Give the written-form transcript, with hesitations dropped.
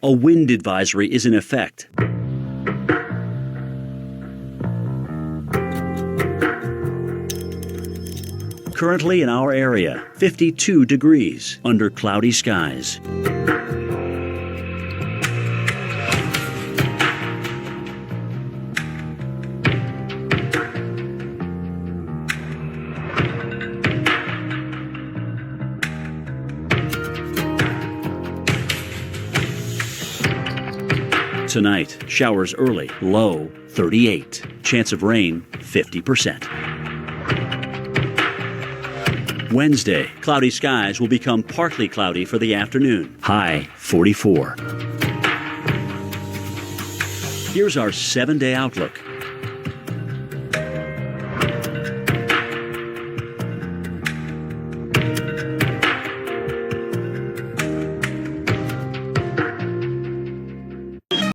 A wind advisory is in effect. Currently in our area, 52 degrees under cloudy skies. Tonight, showers early, low 38. Chance of rain 50%. Wednesday, cloudy skies will become partly cloudy for the afternoon, high 44. Here's our 7-day outlook.